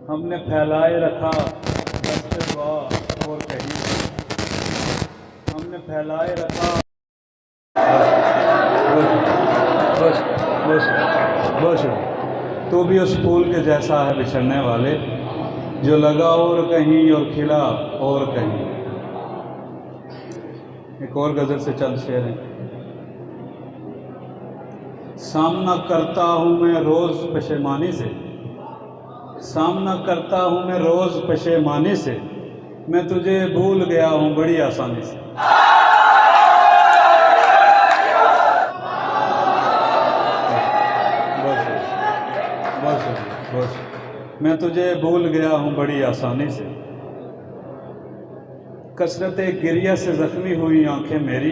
हमने फैलाए रखा दस्ते दुआ और कहीं, हमने फैलाए रखा। बस बस बस तो भी उस फूल के जैसा है बिछड़ने वाले, जो लगा और कहीं और खिला और कहीं। एक और गजल से चंद शेर हैं। सामना करता हूँ मैं रोज़ पशेमानी से, सामना करता हूँ मैं रोज़ पशेमानी से, मैं तुझे भूल गया हूँ बड़ी आसानी से। बस बस बस मैं तुझे भूल गया हूँ बड़ी आसानी से। कसरते गिरिया से ज़ख्मी हुई आंखें मेरी,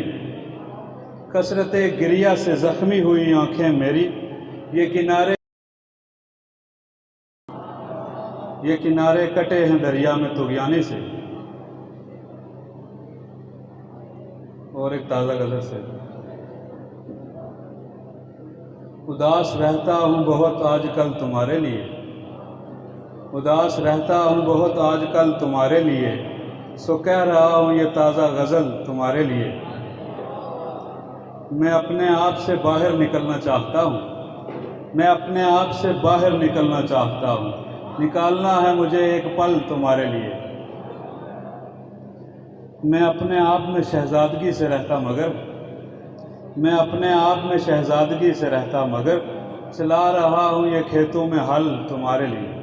कसरते गिरिया से ज़ख्मी हुई आंखें मेरी, ये किनारे कटे हैं दरिया में तुग़यानी से। और एक ताज़ा गज़ल से। उदास रहता हूँ बहुत आजकल तुम्हारे लिए, उदास रहता हूँ बहुत आजकल तुम्हारे लिए, सो कह रहा हूँ ये ताज़ा गज़ल तुम्हारे लिए। मैं अपने आप से बाहर निकलना चाहता हूँ, मैं अपने आप से बाहर निकलना चाहता हूँ, निकालना है मुझे एक पल तुम्हारे लिए। मैं अपने आप में शहज़ादगी से रहता मगर, मैं अपने आप में शहज़ादगी से रहता मगर, चला रहा हूँ ये खेतों में हल तुम्हारे लिए।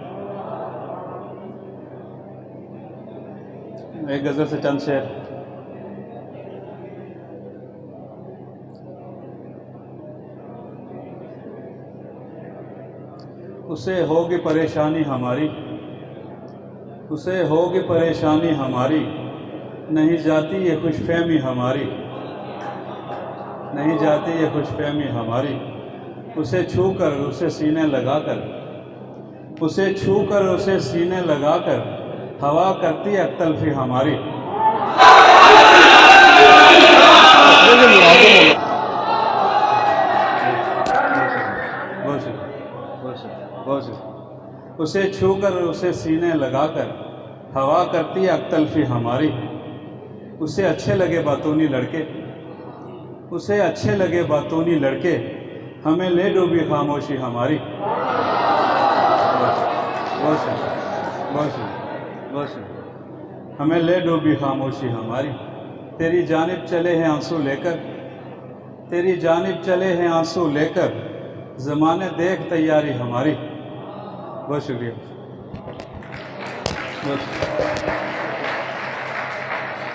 एक गज़ल से चंद शेर। उसे होगी परेशानी हमारी, उसे होगी परेशानी हमारी, नहीं जाती ये खुशफहमी हमारी, नहीं जाती ये खुशफहमी हमारी। उसे छू कर उसे सीने लगाकर, उसे छू कर उसे सीने लगाकर, हवा करती है तलफी हमारी। उसे छू कर उसे सीने लगाकर, हवा करती है अक्तल्फी हमारी। उसे अच्छे लगे बातूनी लड़के, उसे अच्छे लगे बातूनी लड़के, हमें ले डूबी खामोशी हमारी। हमें ले डूबी खामोशी हमारी। तेरी जानिब चले हैं आंसू लेकर, तेरी जानिब चले हैं आंसू लेकर, ज़माने देख तैयारी हमारी। बहुत शुक्रिया।